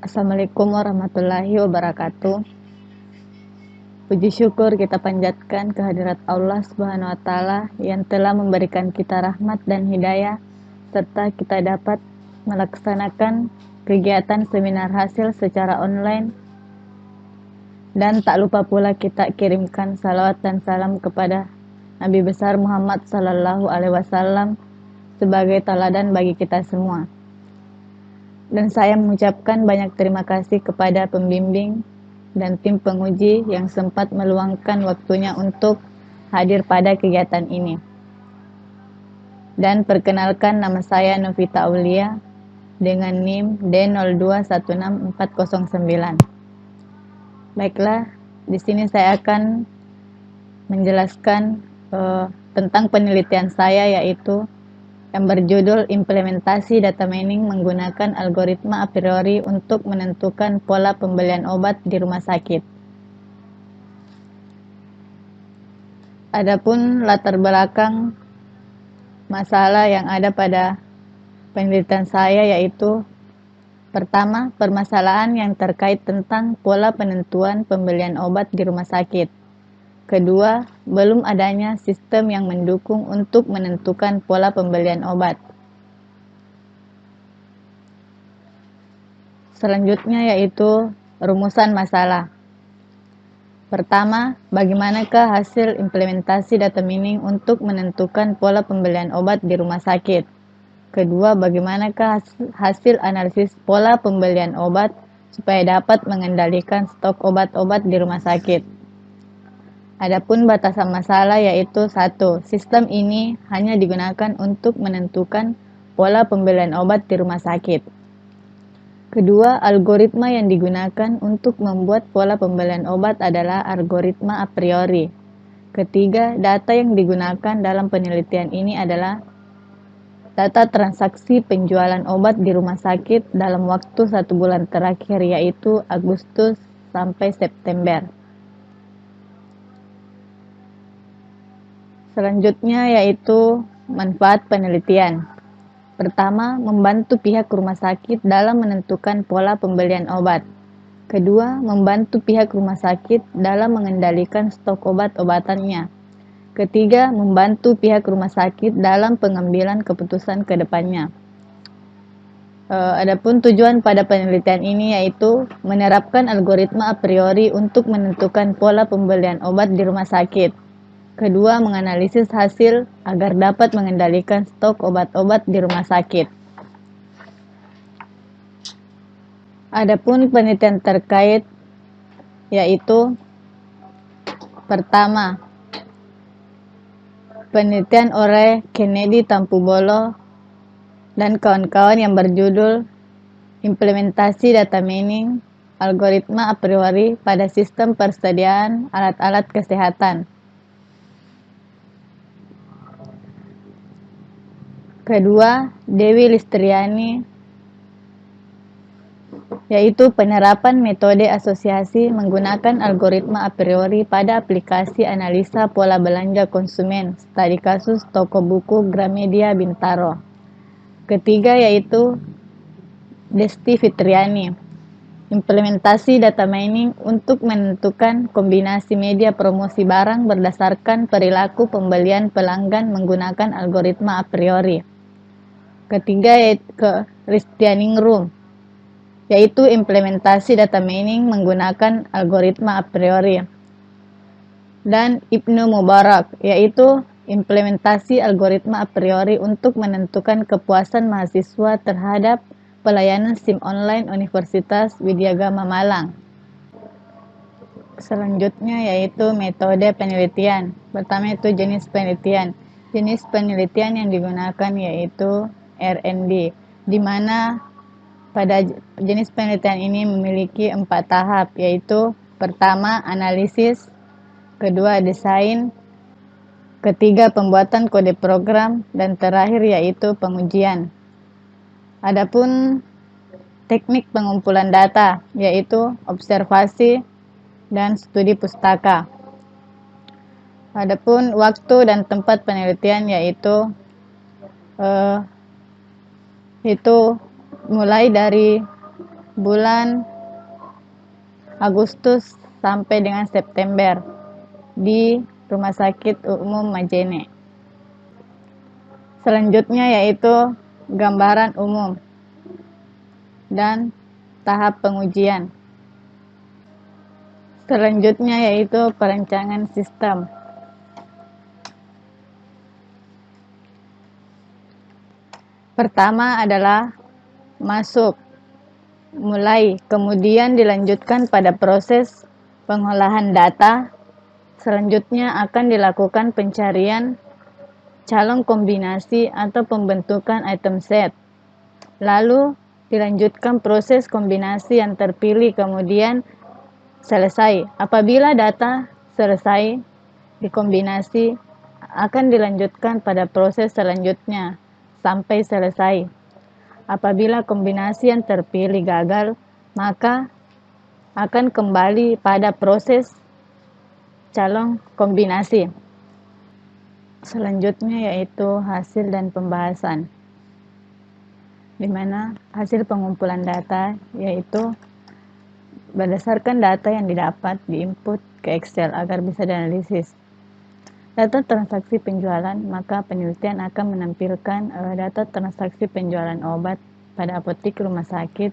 Assalamualaikum warahmatullahi wabarakatuh. Puji syukur kita panjatkan kehadirat Allah Subhanahu wa Ta'ala yang telah memberikan kita rahmat dan hidayah, serta kita dapat melaksanakan kegiatan seminar hasil secara online. Dan tak lupa pula kita kirimkan salawat dan salam kepada Nabi besar Muhammad Sallallahu Alaihi Wasallam sebagai teladan bagi kita semua. Dan saya mengucapkan banyak terima kasih kepada pembimbing dan tim penguji yang sempat meluangkan waktunya untuk hadir pada kegiatan ini. Dan perkenalkan, nama saya Novita Aulia dengan NIM D0216409. Baiklah, di sini saya akan menjelaskan tentang penelitian saya, yaitu yang berjudul implementasi data mining menggunakan algoritma a priori untuk menentukan pola pembelian obat di rumah sakit. Adapun latar belakang masalah yang ada pada penelitian saya, yaitu pertama, permasalahan yang terkait tentang pola penentuan pembelian obat di rumah sakit. Kedua, belum adanya sistem yang mendukung untuk menentukan pola pembelian obat. Selanjutnya yaitu rumusan masalah. Pertama, bagaimanakah hasil implementasi data mining untuk menentukan pola pembelian obat di rumah sakit? Kedua, bagaimanakah hasil analisis pola pembelian obat supaya dapat mengendalikan stok obat-obat di rumah sakit? Adapun batasan masalah yaitu 1. Sistem ini hanya digunakan untuk menentukan pola pembelian obat di rumah sakit. Kedua, algoritma yang digunakan untuk membuat pola pembelian obat adalah algoritma a priori. Ketiga, data yang digunakan dalam penelitian ini adalah data transaksi penjualan obat di rumah sakit dalam waktu 1 bulan terakhir, yaitu Agustus sampai September. Selanjutnya yaitu manfaat penelitian. Pertama, membantu pihak rumah sakit dalam menentukan pola pembelian obat. Kedua, membantu pihak rumah sakit dalam mengendalikan stok obat-obatannya. Ketiga, membantu pihak rumah sakit dalam pengambilan keputusan ke depannya. Adapun tujuan pada penelitian ini yaitu menerapkan algoritma a priori untuk menentukan pola pembelian obat di rumah sakit. Kedua, menganalisis hasil agar dapat mengendalikan stok obat-obat di rumah sakit. Adapun penelitian terkait yaitu pertama, penelitian oleh Kennedy Tampubolo dan kawan-kawan yang berjudul implementasi data mining algoritma a priori pada sistem persediaan alat-alat kesehatan. Kedua, Dewi Listriani, yaitu penerapan metode asosiasi menggunakan algoritma a priori pada aplikasi analisa pola belanja konsumen, studi kasus toko buku Gramedia Bintaro. Ketiga yaitu Desti Fitriani, implementasi data mining untuk menentukan kombinasi media promosi barang berdasarkan perilaku pembelian pelanggan menggunakan algoritma a priori. Ketiga yaitu Ristianingrum, yaitu implementasi data mining menggunakan algoritma a priori. Dan Ibnu Mubarak, yaitu implementasi algoritma a priori untuk menentukan kepuasan mahasiswa terhadap pelayanan SIM online Universitas Widyagama Malang. Selanjutnya yaitu metode penelitian. Pertama itu jenis penelitian. Jenis penelitian yang digunakan yaitu R&D, di mana pada jenis penelitian ini memiliki 4 tahap, yaitu pertama analisis, kedua desain, ketiga pembuatan kode program, dan terakhir yaitu pengujian. Adapun teknik pengumpulan data yaitu observasi dan studi pustaka. Adapun waktu dan tempat penelitian yaitu mulai dari bulan Agustus sampai dengan September di Rumah Sakit Umum Majene. Selanjutnya yaitu gambaran umum dan tahap pengujian. Selanjutnya yaitu perancangan sistem. Pertama adalah masuk, mulai, kemudian dilanjutkan pada proses pengolahan data. Selanjutnya akan dilakukan pencarian calon kombinasi atau pembentukan item set. Lalu dilanjutkan proses kombinasi yang terpilih, kemudian selesai. Apabila data selesai dikombinasi, akan dilanjutkan pada proses selanjutnya sampai selesai. Apabila kombinasi yang terpilih gagal, maka akan kembali pada proses calon kombinasi. Selanjutnya yaitu hasil dan pembahasan, di mana hasil pengumpulan data yaitu berdasarkan data yang didapat diinput ke Excel agar bisa dianalisis. Data transaksi penjualan, maka penelitian akan menampilkan data transaksi penjualan obat pada apotik rumah sakit,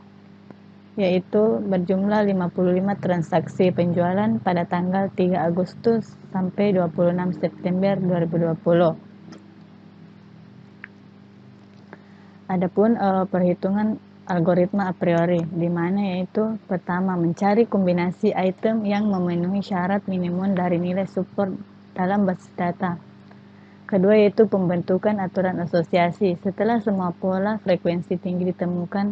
yaitu berjumlah 55 transaksi penjualan pada tanggal 3 Agustus sampai 26 September 2020. Adapun perhitungan algoritma a priori, di mana yaitu pertama mencari kombinasi item yang memenuhi syarat minimum dari nilai support dalam basis data. Kedua yaitu pembentukan aturan asosiasi. Setelah semua pola frekuensi tinggi ditemukan,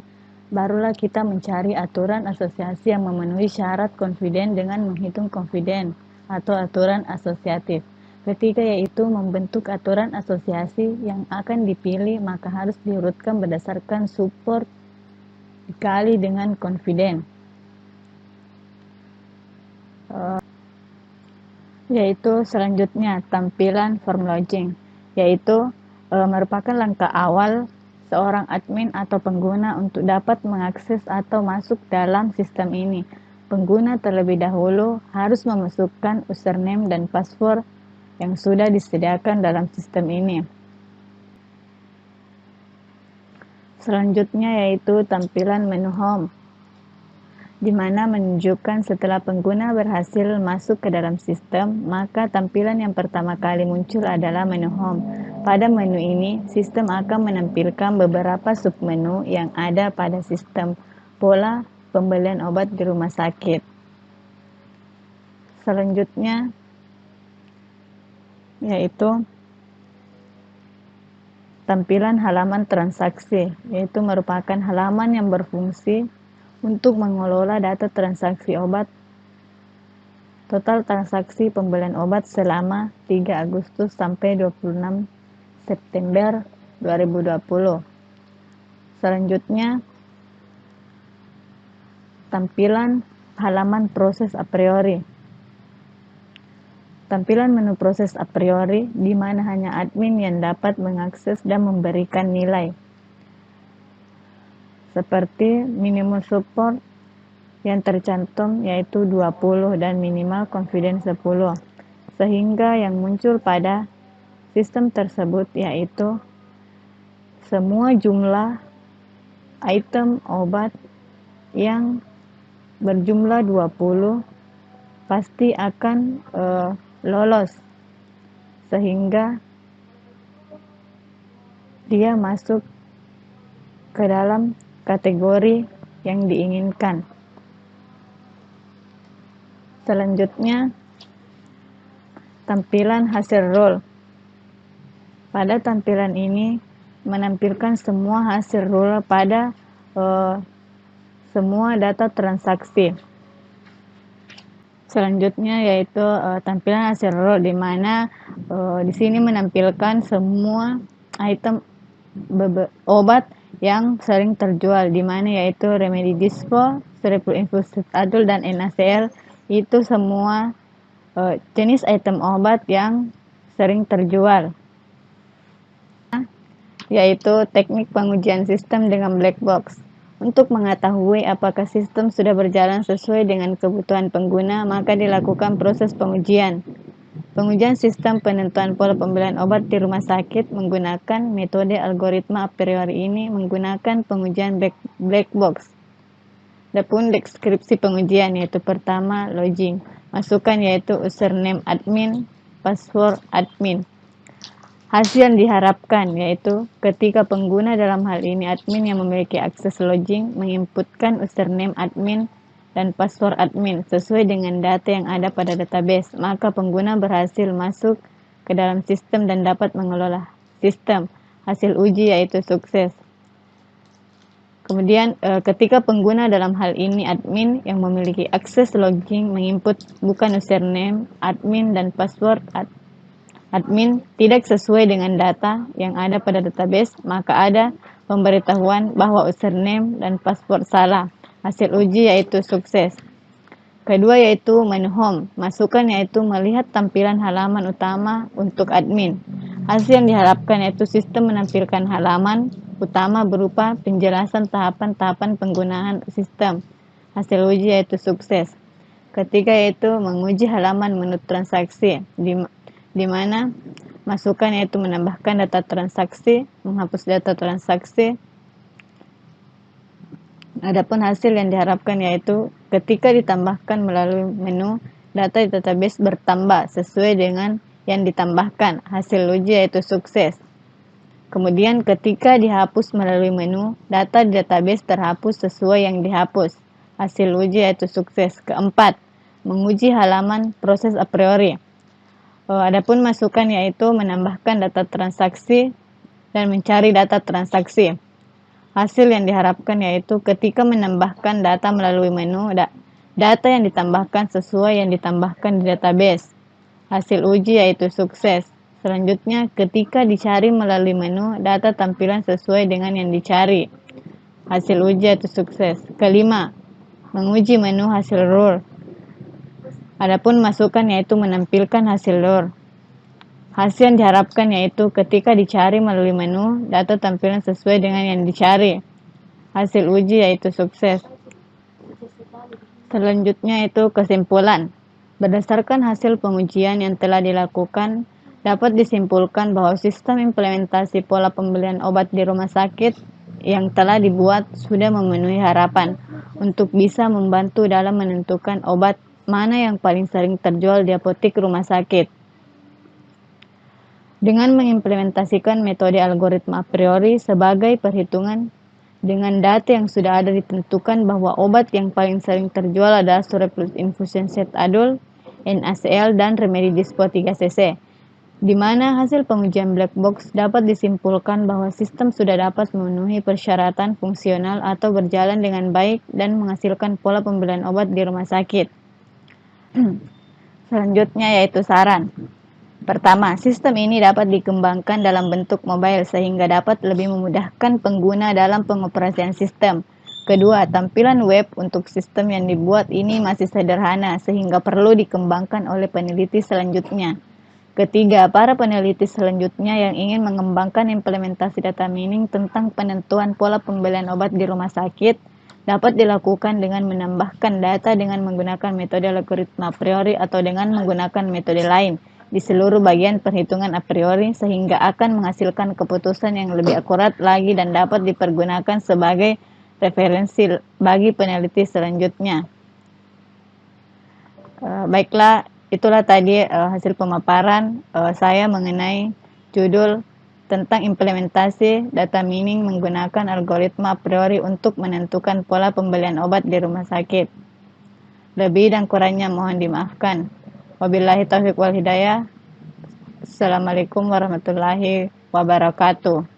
barulah kita mencari aturan asosiasi yang memenuhi syarat confident dengan menghitung confident atau aturan asosiatif. Ketiga yaitu membentuk aturan asosiasi yang akan dipilih, maka harus diurutkan berdasarkan support dikali dengan confident. Yaitu selanjutnya tampilan form login, yaitu merupakan langkah awal seorang admin atau pengguna untuk dapat mengakses atau masuk dalam sistem ini. Pengguna terlebih dahulu harus memasukkan username dan password yang sudah disediakan dalam sistem ini. Selanjutnya yaitu tampilan menu home, di mana menunjukkan setelah pengguna berhasil masuk ke dalam sistem, maka tampilan yang pertama kali muncul adalah menu home. Pada menu ini, sistem akan menampilkan beberapa submenu yang ada pada sistem pola pembelian obat di rumah sakit. Selanjutnya yaitu tampilan halaman transaksi, yaitu merupakan halaman yang berfungsi untuk mengelola data transaksi obat. Total transaksi pembelian obat selama 3 Agustus sampai 26 September 2020. Selanjutnya, tampilan halaman proses a priori. Tampilan menu proses a priori, di mana hanya admin yang dapat mengakses dan memberikan nilai, seperti minimum support yang tercantum yaitu 20 dan minimal confidence 10, sehingga yang muncul pada sistem tersebut yaitu semua jumlah item obat yang berjumlah 20 pasti akan lolos, sehingga dia masuk ke dalam kategori yang diinginkan. Selanjutnya, tampilan hasil roll. Pada tampilan ini menampilkan semua hasil roll pada semua data transaksi. Selanjutnya yaitu tampilan hasil roll, di mana di sini menampilkan semua item obat yang sering terjual, di mana yaitu Remedy Dispo, Serepul Infused Adul, dan NaCl. Itu semua jenis item obat yang sering terjual, yaitu teknik pengujian sistem dengan black box. Untuk mengetahui apakah sistem sudah berjalan sesuai dengan kebutuhan pengguna, maka dilakukan proses pengujian. Pengujian sistem penentuan pola pembelian obat di rumah sakit menggunakan metode algoritma a priori ini menggunakan pengujian black box. Adapun deskripsi pengujian yaitu pertama login. Masukkan yaitu username admin, password admin. Hasil yang diharapkan yaitu ketika pengguna, dalam hal ini admin yang memiliki akses login, menginputkan username admin dan password admin sesuai dengan data yang ada pada database, maka pengguna berhasil masuk ke dalam sistem dan dapat mengelola sistem. Hasil uji yaitu sukses. Kemudian ketika pengguna, dalam hal ini admin yang memiliki akses login, menginput bukan username admin dan password admin tidak sesuai dengan data yang ada pada database, maka ada pemberitahuan bahwa username dan password salah. Hasil uji yaitu sukses. Kedua yaitu menu home. Masukkan yaitu melihat tampilan halaman utama untuk admin. Hasil yang diharapkan yaitu sistem menampilkan halaman utama berupa penjelasan tahapan-tahapan penggunaan sistem. Hasil uji yaitu sukses. Ketiga yaitu menguji halaman menu transaksi, di mana masukan yaitu menambahkan data transaksi, menghapus data transaksi. Adapun hasil yang diharapkan yaitu ketika ditambahkan melalui menu, data di database bertambah sesuai dengan yang ditambahkan. Hasil uji yaitu sukses. Kemudian ketika dihapus melalui menu, data di database terhapus sesuai yang dihapus. Hasil uji yaitu sukses. Keempat, menguji halaman proses a priori. Adapun masukan yaitu menambahkan data transaksi dan mencari data transaksi. Hasil yang diharapkan yaitu ketika menambahkan data melalui menu, data yang ditambahkan sesuai yang ditambahkan di database. Hasil uji yaitu sukses. Selanjutnya, ketika dicari melalui menu, data tampilan sesuai dengan yang dicari. Hasil uji yaitu sukses. Kelima, menguji menu hasil RUR. Adapun masukan yaitu menampilkan hasil RUR. Hasil yang diharapkan yaitu ketika dicari melalui menu, data tampilan sesuai dengan yang dicari. Hasil uji yaitu sukses. Selanjutnya itu kesimpulan. Berdasarkan hasil pengujian yang telah dilakukan, dapat disimpulkan bahwa sistem implementasi pola pembelian obat di rumah sakit yang telah dibuat sudah memenuhi harapan untuk bisa membantu dalam menentukan obat mana yang paling sering terjual di apotek rumah sakit. Dengan mengimplementasikan metode algoritma a priori sebagai perhitungan dengan data yang sudah ada, ditentukan bahwa obat yang paling sering terjual adalah Sureplus Infusion Set Adul, NaCl, dan Remedi Dispo 3cc, di mana hasil pengujian black box dapat disimpulkan bahwa sistem sudah dapat memenuhi persyaratan fungsional atau berjalan dengan baik dan menghasilkan pola pembelian obat di rumah sakit. Selanjutnya yaitu saran. Pertama, sistem ini dapat dikembangkan dalam bentuk mobile sehingga dapat lebih memudahkan pengguna dalam pengoperasian sistem. Kedua, tampilan web untuk sistem yang dibuat ini masih sederhana sehingga perlu dikembangkan oleh peneliti selanjutnya. Ketiga, para peneliti selanjutnya yang ingin mengembangkan implementasi data mining tentang penentuan pola pembelian obat di rumah sakit dapat dilakukan dengan menambahkan data dengan menggunakan metode algoritma a priori atau dengan menggunakan metode lain di seluruh bagian perhitungan a priori sehingga akan menghasilkan keputusan yang lebih akurat lagi dan dapat dipergunakan sebagai referensi bagi peneliti selanjutnya. Baiklah, itulah tadi hasil pemaparan saya mengenai judul tentang implementasi data mining menggunakan algoritma a priori untuk menentukan pola pembelian obat di rumah sakit. Lebih dan kurangnya mohon dimaafkan. Wabillahi taufiq wal hidayah. Assalamualaikum warahmatullahi wabarakatuh.